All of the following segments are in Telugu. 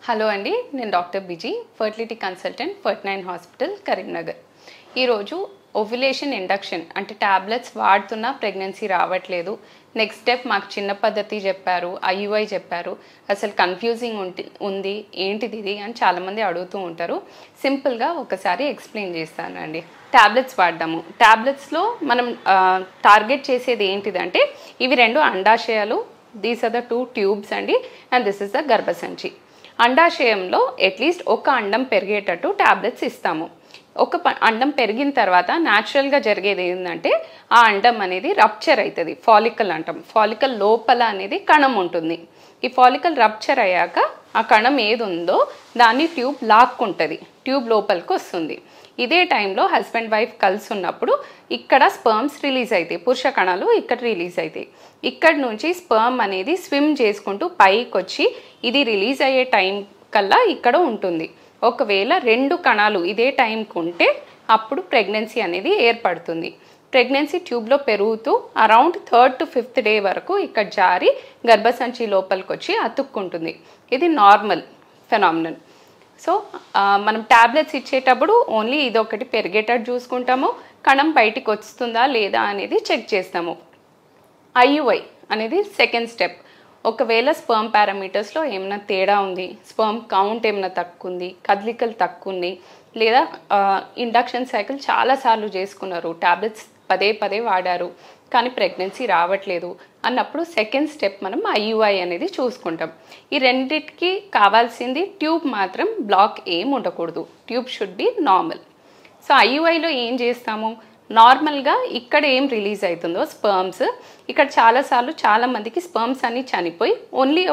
హలో అండి, నేను డాక్టర్ బిజీ, ఫర్టిలిటీ కన్సల్టెంట్, ఫర్ట్9 హాస్పిటల్, కరీంనగర్. ఈరోజు ఓవ్యులేషన్ ఇండక్షన్ అంటే టాబ్లెట్స్ వాడుతున్నా ప్రెగ్నెన్సీ రావట్లేదు. నెక్స్ట్ స్టెప్ మాకు చిన్న పద్ధతి చెప్పారు, ఐయుఐ చెప్పారు, అసలు కన్ఫ్యూజింగ్ ఉంది, ఏంటిది ఇది అని చాలామంది అడుగుతూ ఉంటారు. సింపుల్గా ఒకసారి ఎక్స్ప్లెయిన్ చేస్తానండి. టాబ్లెట్స్ వాడదాము. టాబ్లెట్స్లో మనం టార్గెట్ చేసేది ఏంటిదంటే ఇవి రెండు అండాశయాలు, దీస్ ఆర్ ద 2 ట్యూబ్స్ అండి, అండ్ దిస్ ఇస్ ద గర్భసంచి. అండాశయంలో అట్లీస్ట్ ఒక అండం పెరిగేటట్టు టాబ్లెట్స్ ఇస్తాము. ఒక అండం పెరిగిన తర్వాత న్యాచురల్గా జరిగేది ఏంటంటే ఆ అండం అనేది రప్చర్ అవుతుంది. ఫాలికల్ అంటాం. ఫాలికల్ లోపల అనేది కణం ఉంటుంది. ఈ ఫాలికల్ రప్చర్ అయ్యాక ఆ కణం ఏది ఉందో దాన్ని ట్యూబ్ లాక్కుంటుంది, ట్యూబ్ లోపలికి వస్తుంది. ఇదే టైంలో హస్బెండ్ వైఫ్ కలిసి ఉన్నప్పుడు ఇక్కడ స్పర్మ్స్ రిలీజ్ అవుతాయి, పురుష కణాలు ఇక్కడ రిలీజ్ అవుతాయి. ఇక్కడ నుంచి స్పర్మ్ అనేది స్విమ్ చేసుకుంటూ పైకి వచ్చి ఇది రిలీజ్ అయ్యే టైం కల్లా ఇక్కడ ఉంటుంది. ఒకవేళ 2 కణాలు ఇదే టైంకి ఉంటే అప్పుడు ప్రెగ్నెన్సీ అనేది ఏర్పడుతుంది. ప్రెగ్నెన్సీ ట్యూబ్లో పెరుగుతూ around 3rd to 5th day వరకు ఇక్కడ జారి గర్భసంచి లోపలికి వచ్చి అతుక్కుంటుంది. ఇది నార్మల్ ఫెనామినన్. సో మనం ట్యాబ్లెట్స్ ఇచ్చేటప్పుడు ఓన్లీ ఇదొకటి పెరిగేటట్టు చూసుకుంటాము, కణం బయటికి వస్తుందా లేదా అనేది చెక్ చేస్తాము. ఐయుఐ అనేది సెకండ్ స్టెప్. ఒకవేళ స్పర్మ్ పారామీటర్స్లో ఏమైనా తేడా ఉంది, స్పర్మ్ కౌంట్ ఏమైనా తక్కువ ఉంది, కదలికలు తక్కువ ఉన్నాయి, లేదా ఇండక్షన్ సైకిల్ చాలాసార్లు చేసుకున్నారు, ట్యాబ్లెట్స్ పదే వాడారు కానీ ప్రెగ్నెన్సీ రావట్లేదు అన్నప్పుడు సెకండ్ స్టెప్ మనం ఐయుఐ అనేది చూసుకుంటాం. ఈ రెండింటికి కావాల్సింది ట్యూబ్ మాత్రం బ్లాక్ ఏం ఉండకూడదు, tube should be normal. So ఐయుఐలో ఏం చేస్తాము, నార్మల్గా ఇక్కడ ఏం రిలీజ్ అవుతుందో స్పర్మ్స్, ఇక్కడ చాలామందికి స్పర్మ్స్ అన్ని చనిపోయి ఓన్లీ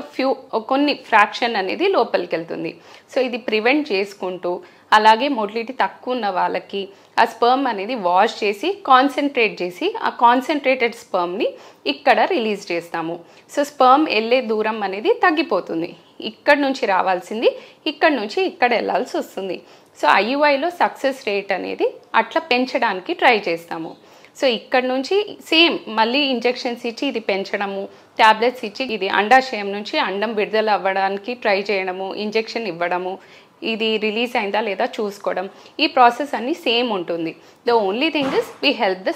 కొన్ని ఫ్రాక్షన్ అనేది లోపలికి వెళ్తుంది. సో ఇది ప్రివెంట్ చేసుకుంటూ అలాగే మొటిలిటీ తక్కువ ఉన్న వాళ్ళకి ఆ స్పర్మ్ అనేది వాష్ చేసి కాన్సన్ట్రేట్ చేసి ఆ కాన్సన్ట్రేటెడ్ స్పర్మ్ని ఇక్కడ రిలీజ్ చేస్తాము. సో స్పర్మ్ వెళ్ళే దూరం అనేది తగ్గిపోతుంది. ఇక్కడ నుంచి రావాల్సింది ఇక్కడ నుంచి ఇక్కడ వెళ్ళాల్సి వస్తుంది. సో ఐయుఐలో సక్సెస్ రేట్ అనేది అట్లా పెంచడానికి ట్రై చేస్తాము. సో ఇక్కడ నుంచి సేమ్ మళ్ళీ ఇంజెక్షన్స్ ఇచ్చి ఇది పెంచడము, ట్యాబ్లెట్స్ ఇచ్చి ఇది అండాశయం నుంచి అండం విడుదల అవ్వడానికి ట్రై చేయడము, ఇంజెక్షన్ ఇవ్వడము, ఇది రిలీజ్ అయిందా లేదా చూసుకోవడం, ఈ ప్రాసెస్ అన్నీ సేమ్ ఉంటుంది. The only thing is we help the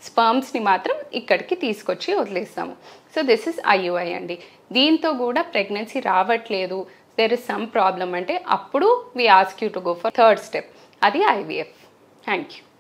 స్పర్మ్స్ని మాత్రం ఇక్కడికి తీసుకొచ్చి వదిలేస్తాము. సో దిస్ ఇస్ ఐయుఐ అండి. దీంతో కూడా ప్రెగ్నెన్సీ రావట్లేదు, there is some problem అంటే అప్పుడు we ask you to go for 3rd step, అది IVF. Thank you.